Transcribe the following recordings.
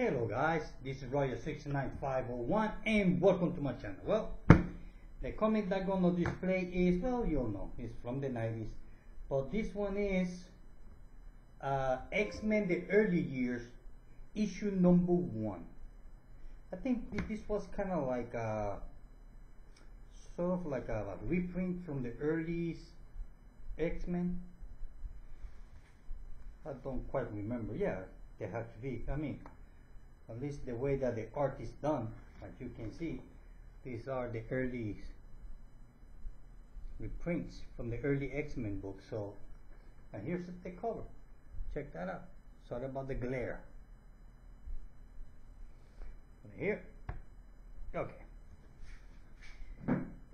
Hello guys, this is Roger69501 and welcome to my channel. Well, the comic that I'm gonna display is, well, you'll know, it's from the 90s. But this one is X-Men the early years, issue number 1. I think this was kind of like a sort of like a reprint from the early X-Men. I don't quite remember. Yeah, they have to be. I mean, at least the way that the art is done, as you can see, these are the early reprints from the early X-Men book. So, and here's the cover. Check that out. Sorry about the glare. Here. Okay.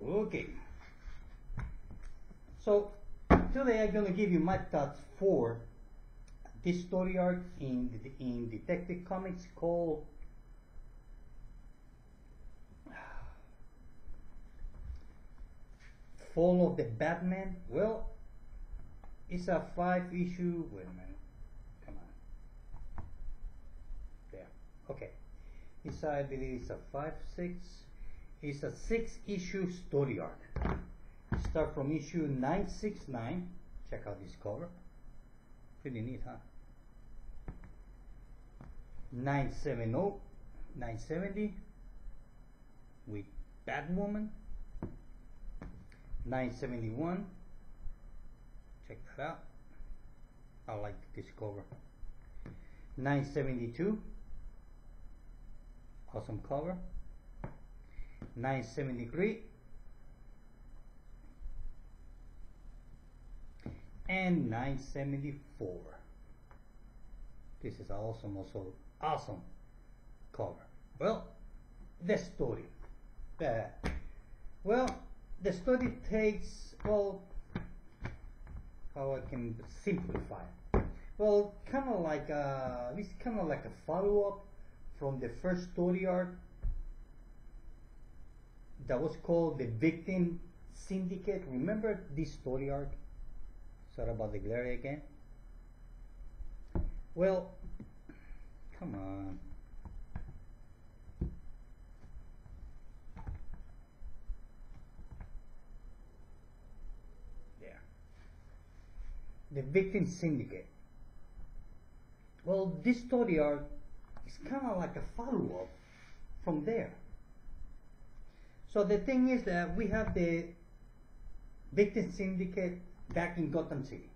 Okay. So today I'm gonna give you my thoughts for this story arc in Detective Comics called Fall of the Batman. Well, it's a 5-issue. Wait a minute. Come on. There. Okay. It's, I believe it's a 5-6. It's a 6-issue story arc. Start from issue 969. Check out this cover. Pretty neat, huh? 970, 970 with Batwoman. 971. Check that out. I like this cover. 972. Awesome cover. 973 and 974. This is also awesome cover. Well, the story. The story takes, well, how I can simplify it. Well, kind of like it's kind of like a follow-up from the first story arc that was called the Victim Syndicate. Remember this story arc? Sorry about the glare again. Well, come on. There. The Victim Syndicate. Well, this story arc is kind of like a follow-up from there. So the thing is that we have the Victim Syndicate back in Gotham City.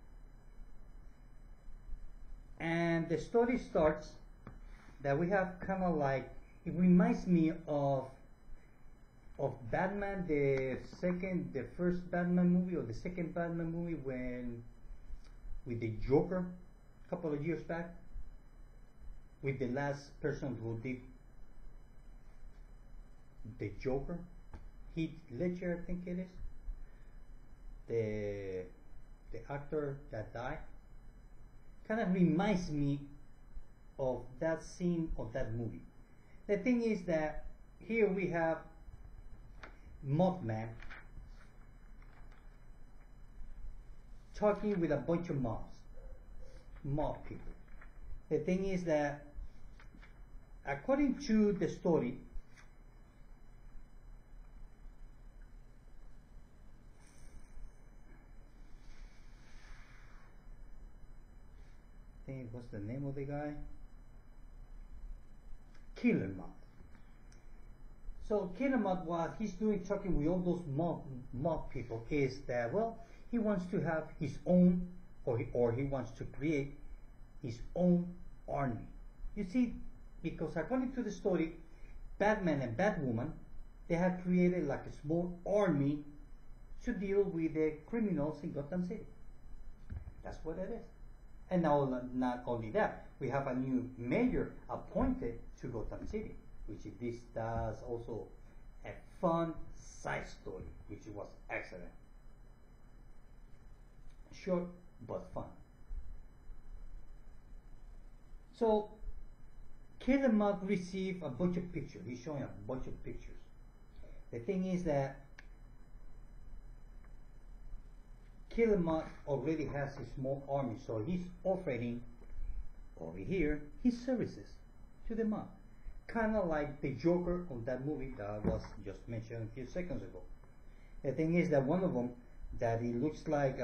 And the story starts that we have kind of like, it reminds me of Batman, the first Batman movie, or the second Batman movie, when with the Joker a couple of years back, with the last person who did the Joker, Heath Ledger, I think it is, the actor that died. Kind of reminds me of that scene of that movie. The thing is that here we have Mothman talking with a bunch of mob people. The thing is that according to the story, what's the name of the guy? Killer Moth. So Killer Moth, what he's doing talking with all those mob people is that, well, he wants to have his own, or he wants to create his own army. You see, because according to the story, Batman and Batwoman, they had created like a small army to deal with the criminals in Gotham City. That's what it is. And now, not only that, we have a new mayor appointed to Gotham City, which this does also a fun side story, which was excellent. Short but fun. So, Killer Moth received a bunch of pictures. He's showing a bunch of pictures. The thing is that Killer Moth already has a small army, so he's offering over here his services to the mob. Kind of like the Joker on that movie that was just mentioned a few seconds ago. The thing is that one of them, that it looks like,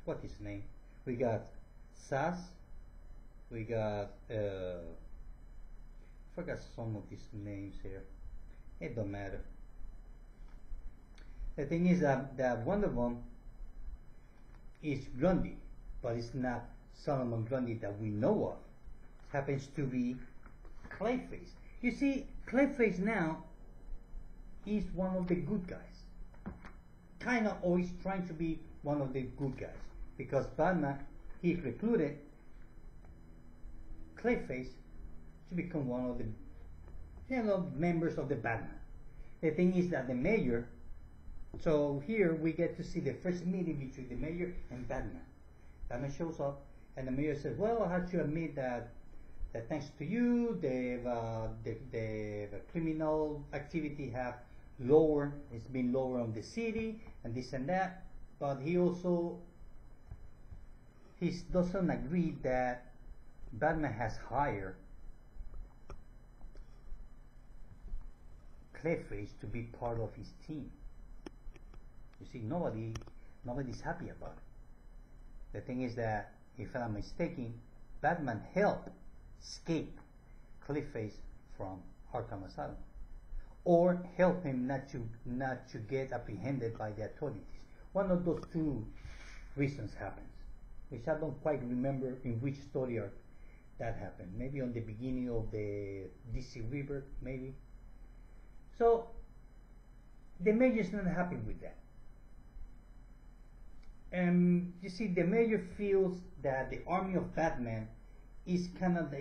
what is his name? We got Sass, we got, forgot some of these names here. It don't matter. The thing is that one of them is Grundy, but it's not Solomon Grundy that we know of. Happens to be Clayface. You see, Clayface now is one of the good guys. Kind of always trying to be one of the good guys. Because Batman, he recruited Clayface to become one of the, members of the Batman. The thing is that the mayor, so here we get to see the first meeting between the mayor and Batman. Batman shows up and the mayor says, well, I have to admit that thanks to you, the criminal activity have lower, it's been lower on the city and this and that, but he doesn't agree that Batman has hired Clayface to be part of his team. You see, nobody's happy about it. The thing is that, if I'm not mistaken, Batman helped escape Clayface from Arkham Asylum, or help him not to get apprehended by the authorities. One of those two reasons happens, which I don't quite remember in which story arc that happened. Maybe on the beginning of the DC Rebirth, maybe. So the mayor is not happy with that. And you see, the mayor feels that the army of Batman is kind of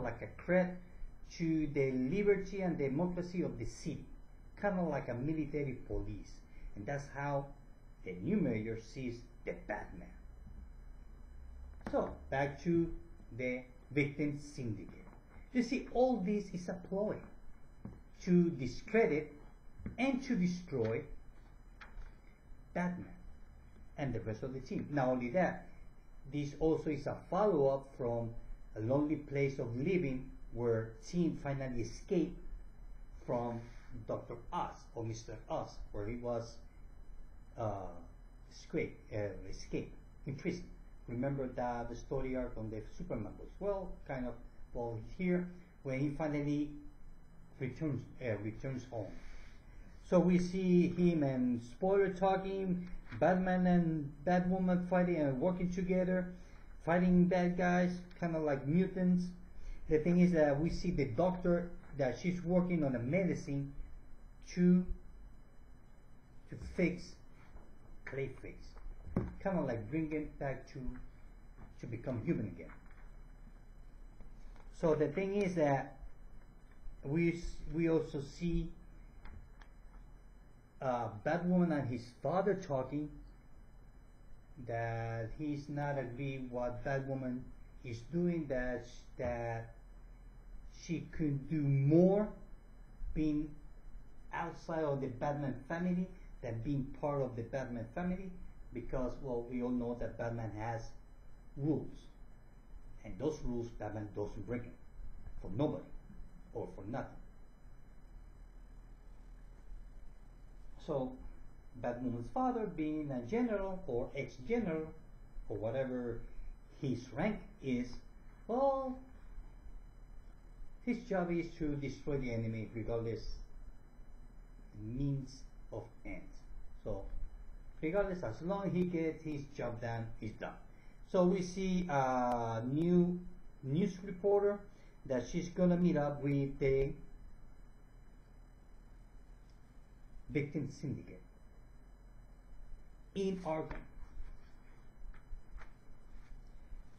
like a threat to the liberty and democracy of the city, kind of like a military police, and that's how the new mayor sees the Batman. So back to the victim syndicate. You see, all this is a ploy to discredit and to destroy Batman and the rest of the team. Not only that, this also is a follow-up from A Lonely Place of Living, where Tim finally escaped from Dr. Oz, or Mr. Oz, where he was escaped in prison. Remember the story arc on the Superman books? Well, here, when he finally returns home. So we see him and Spoiler talking, Batman and Batwoman fighting and working together, fighting bad guys, kind of like mutants. The thing is that we see the doctor, that she's working on a medicine to fix Clayface, kind of like bring him back to become human again. So the thing is that we also see Batwoman and his father talking, that he's not agreeing what Batwoman is doing, that she could do more being outside of the Batman family than being part of the Batman family, because, well, we all know that Batman has rules, and those rules Batman doesn't break them for nobody or for nothing. So Batwoman's father, being a general or ex-general or whatever his rank is, well, his job is to destroy the enemy regardless means of ends. So regardless, as long as he gets his job done, he's done. So we see a new news reporter that she's gonna meet up with the victim syndicate in Arkham.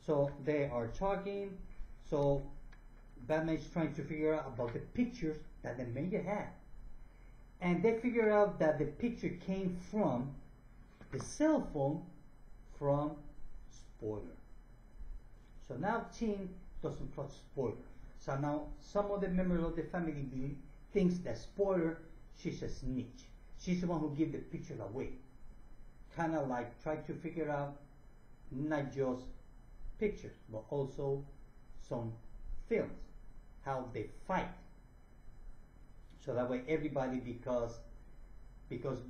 So they are talking. So Batman is trying to figure out about the pictures that the mayor had, and they figure out that the picture came from the cell phone from Spoiler. So now Tim doesn't trust Spoiler. So now some of the members of the family thinks that Spoiler, she's a snitch. She's the one who gave the picture away. Kind of like try to figure out not just pictures, but also some films, how they fight. So that way everybody, because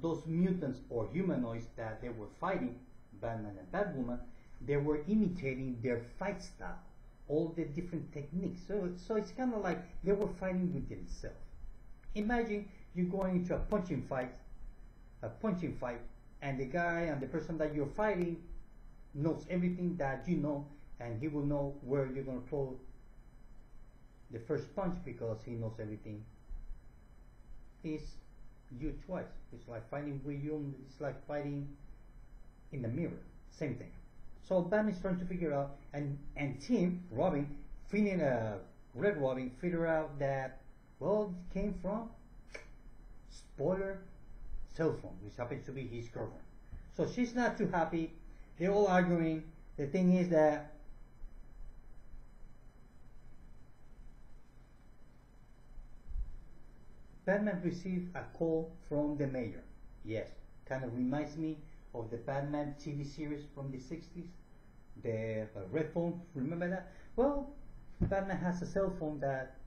those mutants or humanoids that they were fighting, Batman and Batwoman, they were imitating their fight style, all the different techniques. So it's kind of like they were fighting with themselves. Imagine you going into a punching fight, and the guy and the person that you're fighting knows everything that you know, and he will know where you're going to throw the first punch because he knows everything. It's you twice. It's like fighting with you. It's like fighting in the mirror. Same thing. So Batman is trying to figure out, and Tim Robin, Red Robin, figure out that, well, it came from, spoiler, cell phone, which happens to be his girlfriend. So she's not too happy. They're all arguing. The thing is that Batman received a call from the mayor. Yes, kind of reminds me of the Batman TV series from the 60s, the red phone. Remember that? Well, Batman has a cell phone that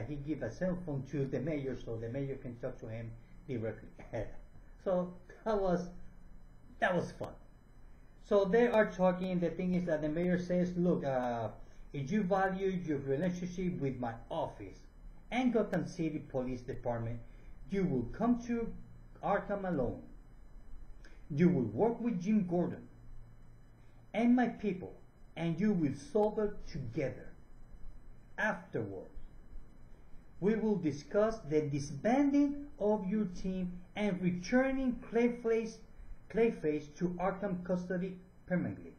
he give a cell phone to the mayor, so the mayor can talk to him directly. So that was fun. So they are talking. The thing is that the mayor says, look, if you value your relationship with my office and Gotham City Police Department, you will come to Arkham alone. You will work with Jim Gordon and my people, and you will solve it together. Afterwards, we will discuss the disbanding of your team and returning Clayface to Arkham custody permanently.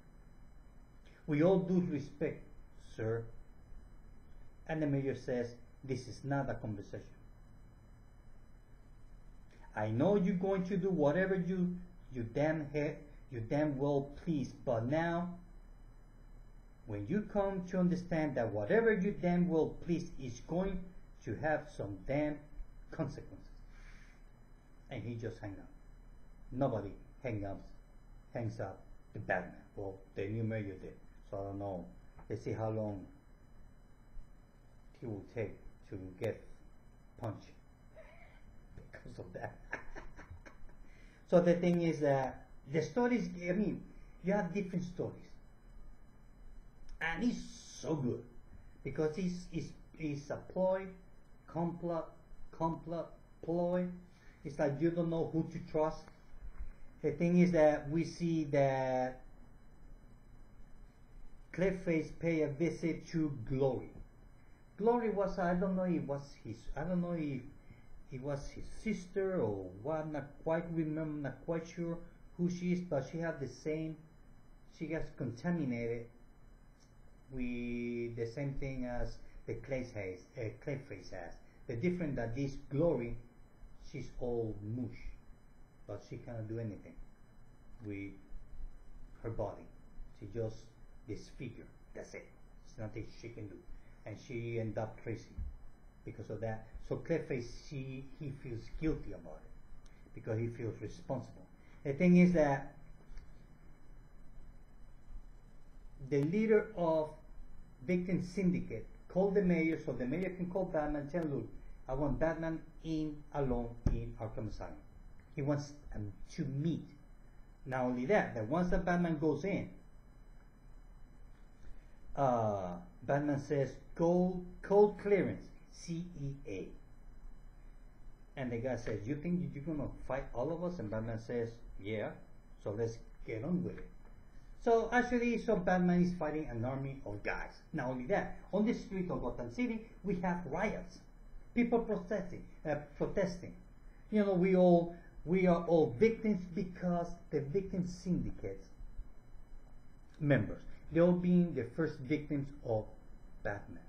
With all due respect, sir. And the mayor says, this is not a conversation. I know you're going to do whatever you damn well please, but now, when you come to understand that whatever you damn well please is going to have some damn consequences. And he just hangs up. Nobody hangs up the Batman. Well, the new mayor did. So I don't know. Let's see how long he will take to get punched because of that. So the thing is that the stories, I mean, you have different stories. And it's so good because it's a ploy, ploy. It's like you don't know who to trust. The thing is that we see that Clayface pay a visit to Glory. Glory was, I don't know if it was his sister or what, not quite remember, not quite sure who she is, but she had the same, she gets contaminated with the same thing as the Clayface has. The difference that this Glory, she's all mush, but she cannot do anything with her body. She just disfigured. That's it. There's nothing she can do, and she ended up crazy because of that. So Clayface, he feels guilty about it because he feels responsible. The thing is that the leader of Victim Syndicate called the mayor, so the mayor can call Batman and tell him, look, I want Batman alone in Arkham Asylum. He wants to meet. Not only that once the Batman goes in, Batman says, code clearance, CEA. And the guy says, you think you're going to fight all of us? And Batman says, yeah, so let's get on with it. So actually, Batman is fighting an army of guys. Not only that, on the street of Gotham City, we have riots. People protesting. You know, we are all victims because the Victim Syndicate members, they're all being the first victims of Batman.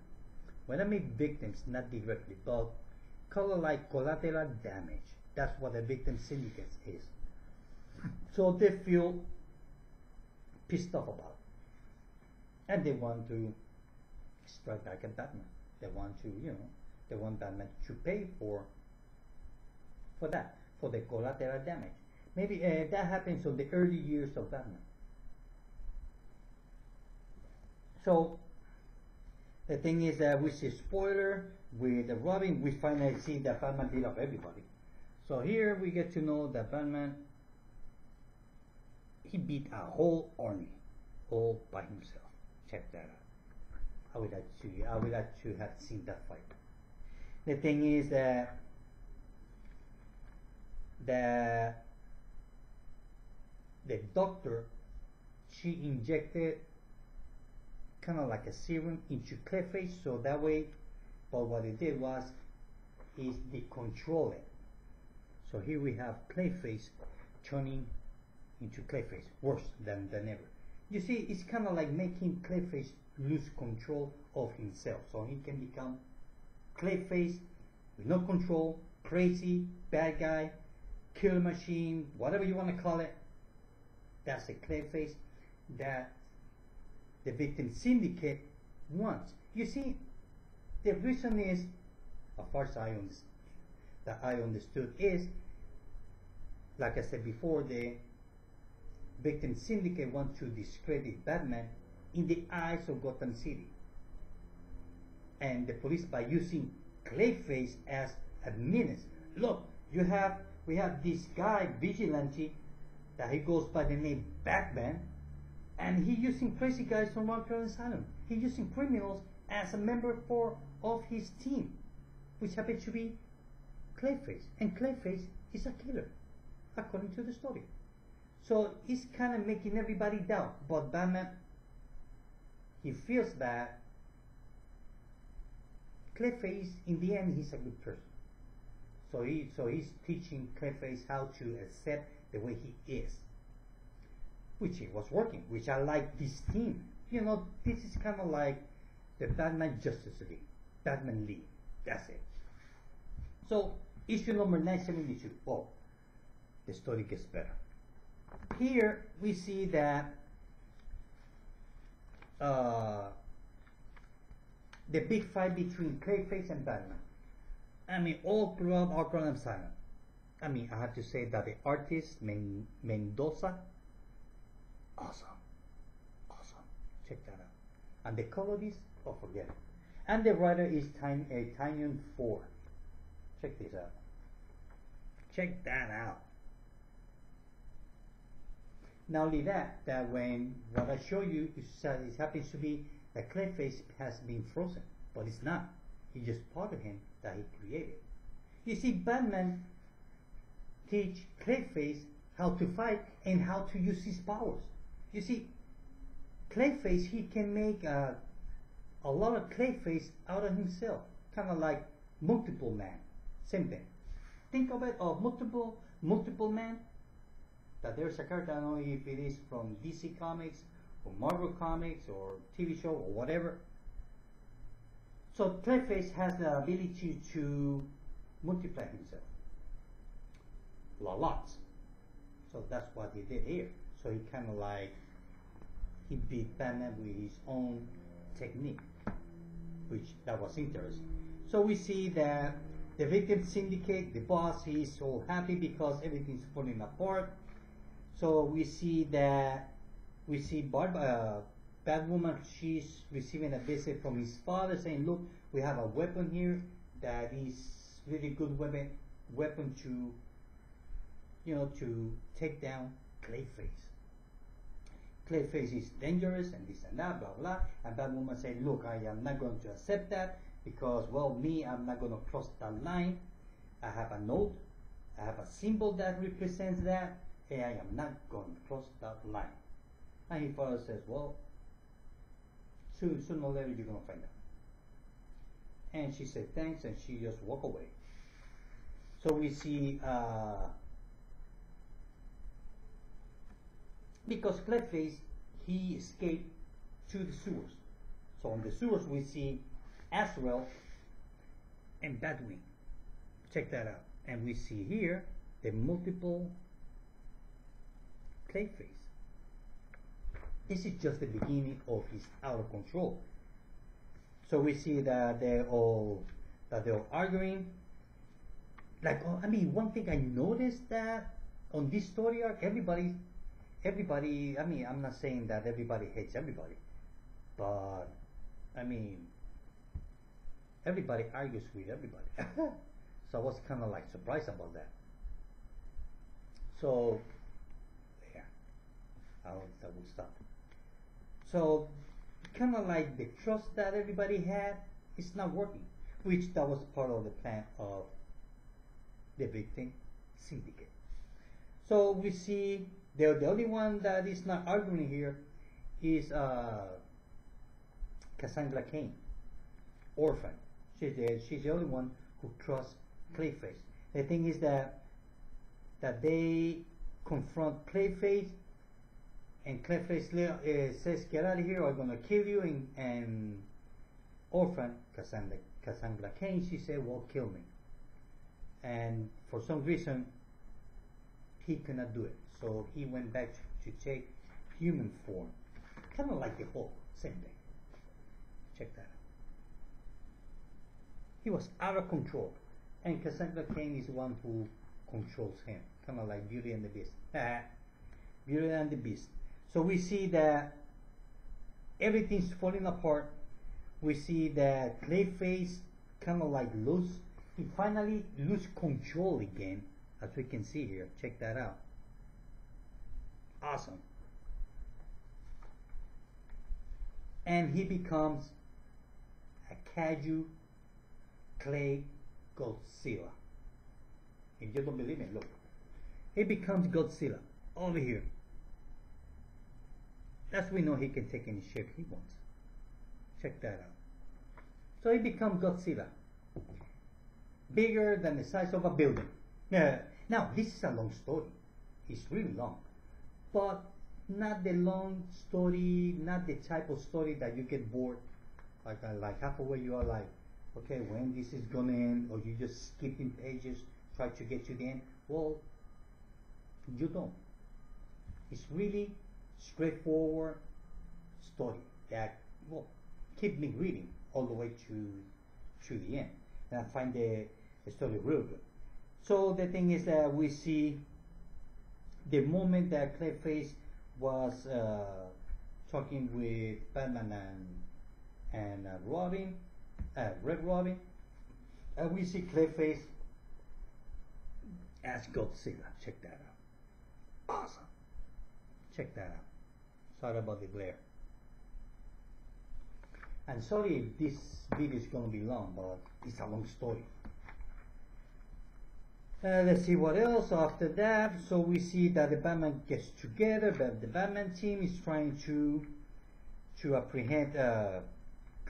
When I mean victims, not directly, but color like collateral damage. That's what the Victim Syndicate is. So they feel pissed off about it. And they want to strike back at Batman. They want to, they want Batman to pay for that, for the collateral damage. Maybe that happens in the early years of Batman. So The thing is that we see spoiler with the Robin, we finally see that Batman beat up everybody. So here we get to know that Batman, he beat a whole army all by himself. Check that out. I would like to have seen that fight. The thing is that the doctor, she injected kind of like a serum into Clayface, so that way, but what it did was is they control it. So here we have Clayface turning into Clayface, worse than ever. You see, it's kind of like making Clayface lose control of himself, so he can become Clayface with no control, crazy, bad guy, kill machine, whatever you want to call it. That's a Clayface that the victim syndicate wants. You see, the reason is, as far as I understood, is, like I said before, the victim syndicate want to discredit Batman in the eyes of Gotham City, and the police by using Clayface as a menace. Look, we have this guy vigilante that he goes by the name Batman, and he's using crazy guys from Arkham Asylum. He's using criminals as a member of his team, which happens to be Clayface, and Clayface is a killer, according to the story. So it's kind of making everybody doubt. But Batman, he feels that Clayface, in the end, he's a good person. So he's teaching Clayface how to accept the way he is, which it was working. Which I like this team. You know, this is kind of like the Batman Justice League, Batman League. That's it. So issue number 972. Oh, the story gets better. Here we see that the big fight between Clayface and Batman. I mean, all throughout Arkham Asylum. I mean, I have to say that the artist Mendoza, awesome. Check that out. And the colorist, oh, forget it. And the writer is Tynion 4. Check this out. Check that out. Not only that when what I show you it happens to be that Clayface has been frozen, but it's not. It's just part of him that he created. You see, Batman teach Clayface how to fight and how to use his powers. You see, Clayface, he can make a lot of Clayface out of himself, kind of like multiple man. Same thing. Think of it of multiple man. That there's a character, I don't know if it is from DC Comics or Marvel Comics or TV show or whatever. So Clayface has the ability to multiply himself. Lots. So that's what he did here. So he kind of like, he beat Batman with his own technique, which that was interesting. So we see that the victim syndicate, the boss, he's so happy because everything's falling apart. So we see Batwoman, she's receiving a visit from his father saying, look, we have a weapon here that is really good weapon to, you know, to take down Clayface. Clayface is dangerous and this and that, blah, blah. And Batwoman said, look, I am not going to accept that because, well, I'm not going to cross that line. I have a note, I have a symbol that represents that, and I am not going to cross that line. And his father says, well, sooner or later you're going to find out. And she said thanks, and she just walked away. So we see, because Clayface, he escaped to the sewers. So on the sewers we see Azrael and Batwing. Check that out. And we see here the multiple Clayface. This is just the beginning of his out of control. So we see that they're all arguing. Like, I mean, one thing I noticed that on this story arc, everybody, I mean, I'm not saying that everybody hates everybody, but I mean, everybody argues with everybody. So I was kind of like surprised about that. So, yeah, I will stop. So, kind of like the trust that everybody had is not working, which that was part of the plan of the victim syndicate. So we see the only one that is not arguing here is Cassandra Cain, orphan. She's the only one who trusts Clayface. The thing is that they confront Clayface, and Clayface says, "Get out of here, or I'm gonna kill you." And orphan Cassandra Cain, she said, "Well, kill me." And for some reason, he cannot do it, so he went back to take human form, kind of like the Hulk, same thing. Check that out. He was out of control, and Cassandra Cain is the one who controls him, kind of like Beauty and the Beast. Beauty and the Beast. So we see that everything's falling apart. We see that Clayface kind of like he finally lose control again, as we can see here. Check that out. Awesome. And he becomes a Kaiju Clay Godzilla. If you don't believe me, look. He becomes Godzilla over here. That's we know he can take any shape he wants. Check that out. So he becomes Godzilla. Bigger than the size of a building. Now, this is a long story. It's really long. But not the long story, not the type of story that you get bored. Like halfway you are like, okay, when this is gonna end, or you just skipping pages, try to get to the end. Well, you don't. It's really straightforward story that keep me reading all the way to the end, and I find the story real good. So the thing is that we see the moment that Clayface was talking with Batman and Robin, Red Robin, we see Clayface as Godzilla. Check that out. Awesome. Check that out. Sorry about the glare. And sorry if this video is going to be long, but it's a long story. Let's see what else after that. So we see that the Batman gets together, but the Batman team is trying to apprehend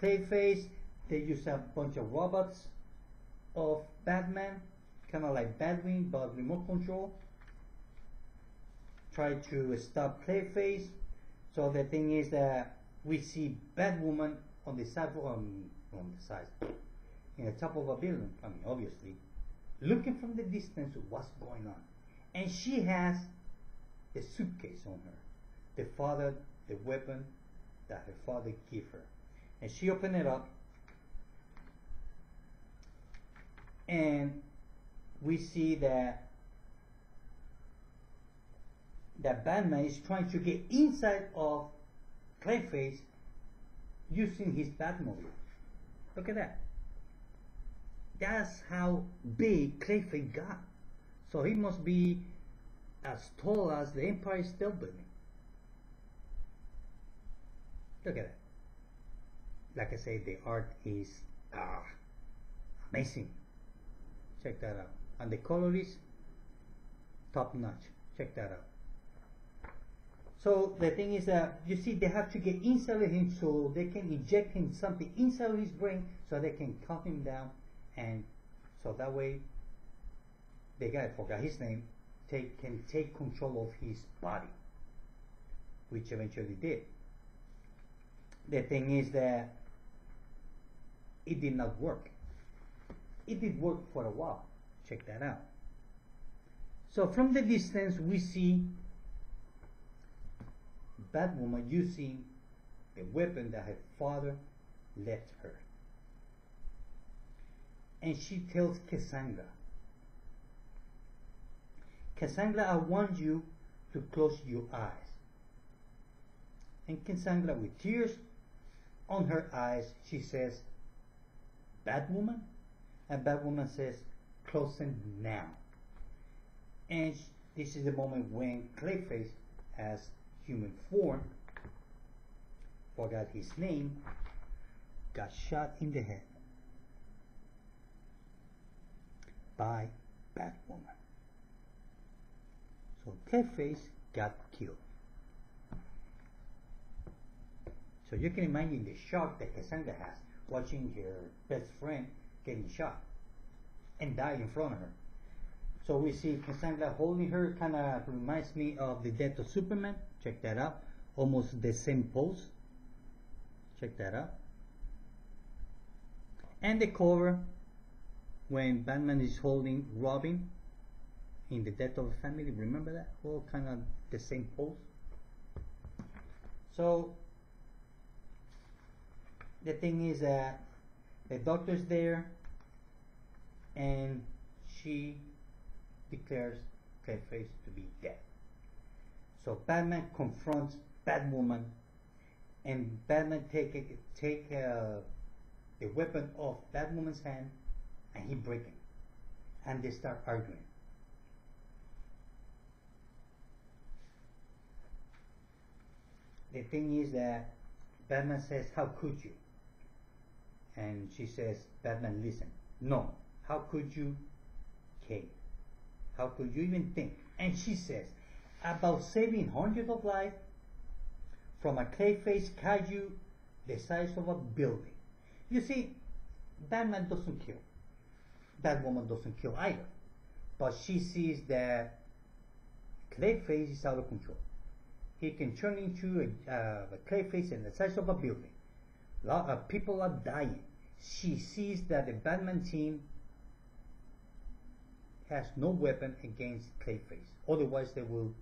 Clayface. They use a bunch of robots of Batman, kind of like Batwing, but remote control. Try to stop Clayface. So the thing is that we see Batwoman on the side, in the top of a building. I mean, obviously, looking from the distance what's going on, and she has the suitcase on her, the weapon that her father gave her, and she opened it up, and we see that Batman is trying to get inside of Clayface using his Batmobile. Look at that. That's how big Clayface got. So he must be as tall as the Empire State Building. Look at that. Like I said, the art is amazing. Check that out. And the color is top notch. Check that out. So the thing is that you see they have to get inside of him so they can inject him something inside of his brain so they can calm him down, and so that way the guy, I forgot his name, can take control of his body, which eventually did. The thing is that it did not work. It did work for a while. Check that out. So from the distance we see Batwoman using the weapon that her father left her. And she tells Cassandra, I want you to close your eyes. And Cassandra, with tears on her eyes, she says, Batwoman? And Batwoman says, close them now. And this is the moment when Clayface, as human form, forgot his name, got shot in the head by Batwoman. So Clayface got killed. So you can imagine the shock that Cassandra has watching her best friend getting shot and die in front of her. So we see Cassandra holding her, kind of reminds me of the death of Superman. Check that out. Almost the same pose. Check that out. And the cover when Batman is holding Robin in the death of a family. Remember that? All kind of the same pose. So the thing is that the doctor's there and she declares Clayface to be dead. So Batman confronts Batwoman and Batman take the weapon off Batwoman's hand and he breaks it. And they start arguing. The thing is that Batman says, how could you? And she says, Batman, listen. No. How could you, Kate? How could you even think? And she says, about saving hundreds of lives from a Clayface kaiju the size of a building. You see, Batman doesn't kill. Batwoman doesn't kill either. But she sees that Clayface is out of control. He can turn into a Clayface in the size of a building. People are dying. She sees that the Batman team has no weapon against Clayface. Otherwise, they will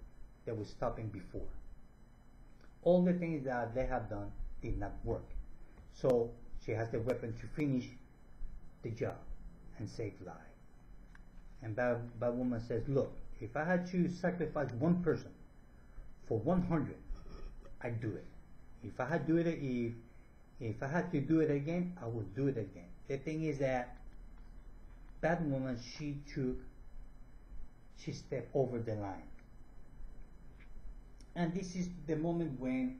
stop him before. All the things that they have done did not work. So she has the weapon to finish the job and save lives. And Batwoman says, look, if I had to sacrifice one person for 100, I'd do it. If I had to do it again, I would do it again. The thing is that Batwoman, she stepped over the line. And this is the moment when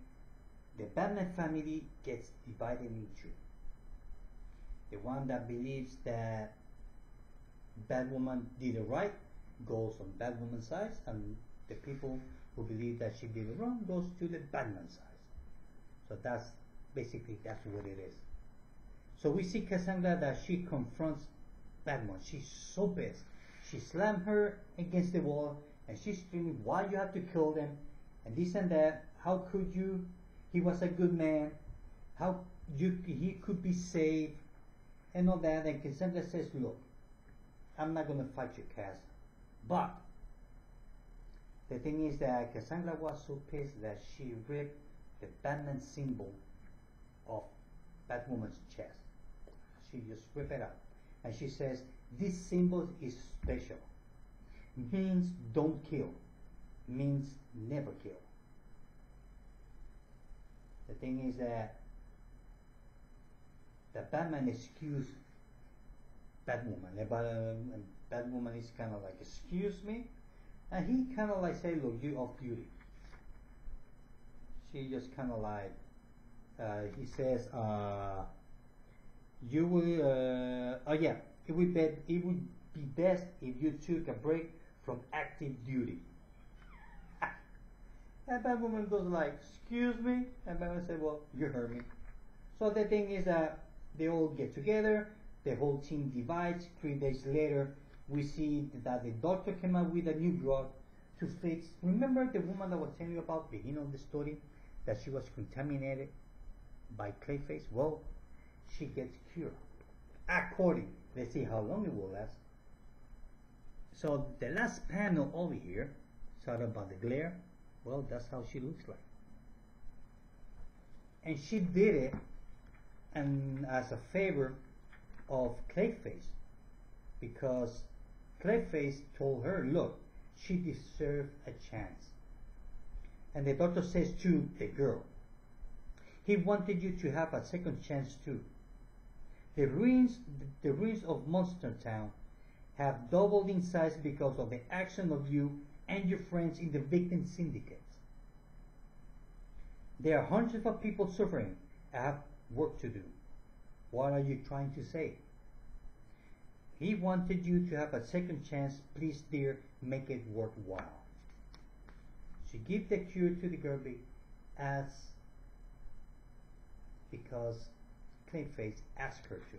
the Batman family gets divided in two. The one that believes that Batwoman did it right goes on Batwoman's side, and the people who believe that she did it wrong goes to the Batman side. So that's what it is. So we see Cassandra that she confronts Batman. She's so pissed. She slammed her against the wall and she's screaming, why you have to kill them? And this and that. How could you? He was a good man. He could be saved and all that. And Cassandra says, look, I'm not going to fight you, Cass. But the thing is that Cassandra was so pissed that she ripped the Batman symbol of Batwoman's chest. She just ripped it out. And she says, this symbol is special. Means don't kill. Means never kill. The thing is that the Batman excused Batwoman. And Batwoman is kind of like, excuse me? And he kind of like say, look, you off duty. She just kind of like, he says, you will, oh yeah, it would be best if you took a break from active duty. And Batwoman goes like, excuse me? And Batman said, well, you heard me. So the thing is that they all get together, the whole team divides. 3 days later, we see that the doctor came up with a new drug to fix. Remember the woman that was telling you about the beginning of the story, that she was contaminated by Clayface? Well, she gets cured. According, let's see how long it will last. So the last panel over here, sorry about the glare. Well, that's how she looks like. And she did it and as a favor of Clayface, because Clayface told her, look, she deserved a chance. And the doctor says to the girl, he wanted you to have a second chance too. The ruins of Monster Town have doubled in size because of the action of you and your friends in the victim syndicate. There are hundreds of people suffering. I have work to do. What are you trying to say? He wanted you to have a second chance. Please, dear, make it worthwhile. She gave the cure to the girl as because Clayface asked her to.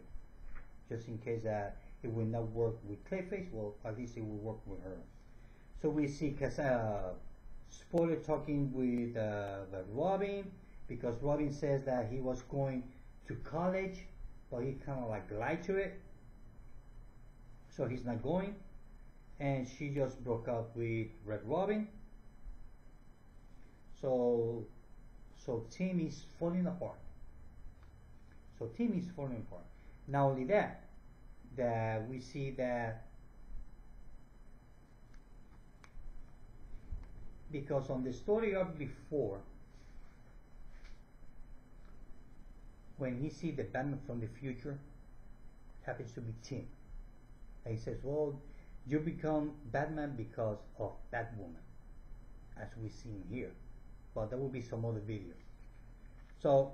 Just in case that it will not work with Clayface, well, at least it will work with her. So we see Spoiler talking with Robin, because Robin says that he was going to college, but he kind of like lied to it. So he's not going. And she just broke up with Red Robin. So Tim is falling apart. Not only that, we see that because on the story arc before, when he sees the Batman from the future, happens to be Tim. And he says, well, you become Batman because of Batwoman, as we see in here. But there will be some other video. So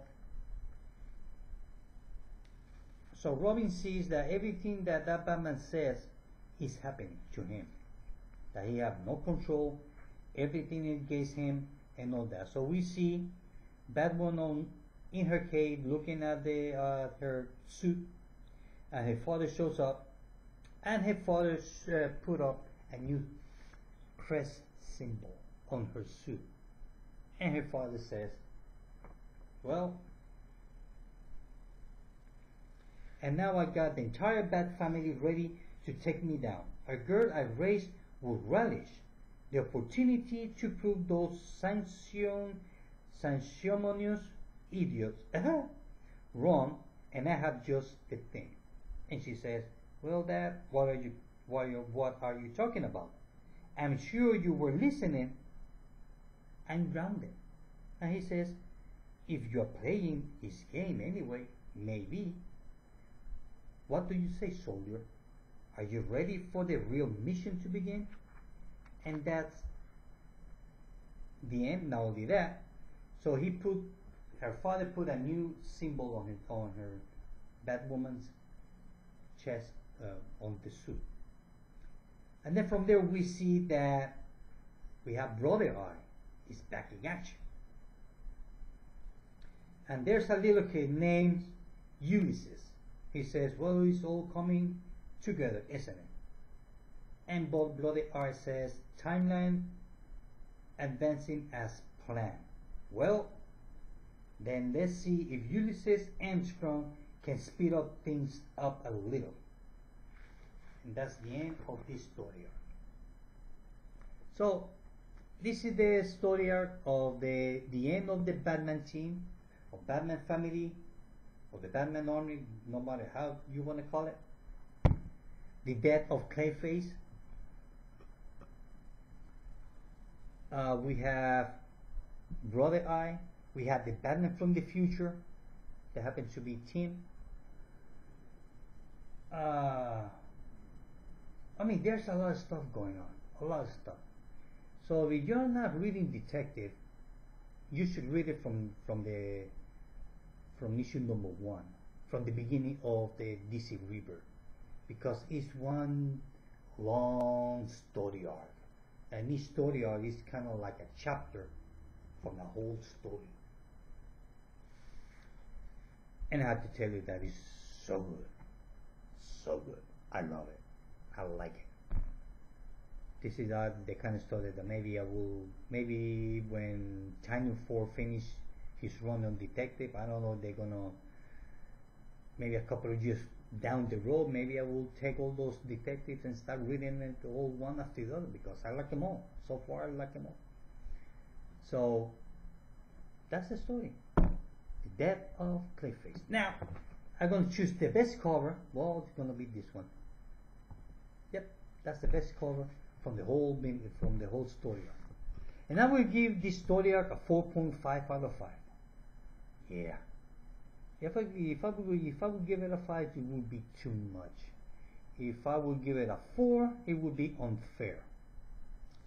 Robin sees that everything that Batman says is happening to him. That he have no control, everything against him, and all that. So we see Batwoman in her cave looking at her suit, and her father shows up, and her father put up a new crest symbol on her suit. And her father says, well, and now I got the entire Bat family ready to take me down. A girl I raised would relish the opportunity to prove those sanctimonious idiots wrong, and I have just the thing. And she says, well, Dad, what are you talking about? I'm sure you were listening. I'm grounded. And he says, if you're playing his game anyway, maybe. What do you say, soldier? Are you ready for the real mission to begin? And that's the end. Not only that, so her father put a new symbol on her Batwoman's chest, on the suit. And then from there we see that we have Brother Eye is back in action. And there's a little kid named Ulysses. He says, well, it's all coming together, isn't it? And Bob Bloody Eye says, timeline advancing as planned. Well, then let's see if Ulysses Armstrong can speed up things up a little. And that's the end of this story arc. So, this is the story arc of the end of the Batman team, of Batman family, of the Batman army, no matter how you want to call it. The death of Clayface. We have Brother Eye. We have the Batman from the future. That happens to be Tim. I mean, there's a lot of stuff going on. A lot of stuff. So if you're not reading Detective, you should read it from issue number 1, from the beginning of the DC Rebirth, because it's one long story arc, and each story arc is kind of like a chapter from the whole story. And I have to tell you that it's so good, so good. I love it. I like it. This is the kind of story that maybe when Tynion 4 finish his run on Detective, I don't know if they're gonna, maybe a couple of years down the road, maybe I will take all those detectives and start reading it all one after the other, because I like them all. So far I like them all. So that's the story. The death of Clayface. Now I'm gonna choose the best cover. Well, it's gonna be this one. Yep, that's the best cover from the whole story arc. And I will give this story arc a 4.5 out of 5. Yeah, If I would give it a 5, it would be too much. If I would give it a 4, it would be unfair.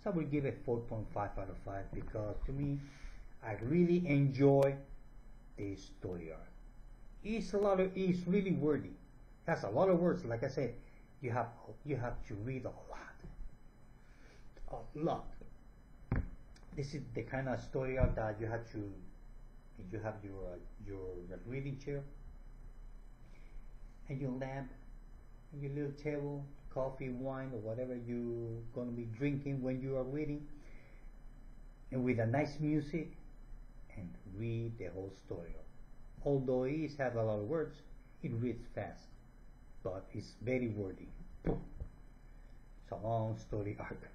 So I would give it 4.5 out of 5 because to me, I really enjoy this story arc. It's really wordy. That's a lot of words. Like I said, you have to read a lot. This is the kind of story arc that you have to. If you have your reading chair and your lamp and your little table, coffee, wine, or whatever you're gonna be drinking when you are reading, and with a nice music, and read the whole story. Although it has a lot of words, it reads fast, but it's very wordy. It's a long story arc.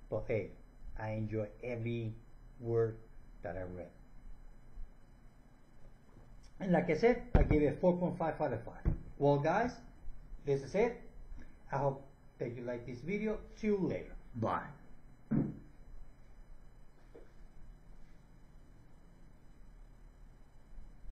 But hey, I enjoy every word that I read. And like I said, I gave it 4.5 out of 5. Well guys, this is it. I hope that you like this video. See you later. Bye.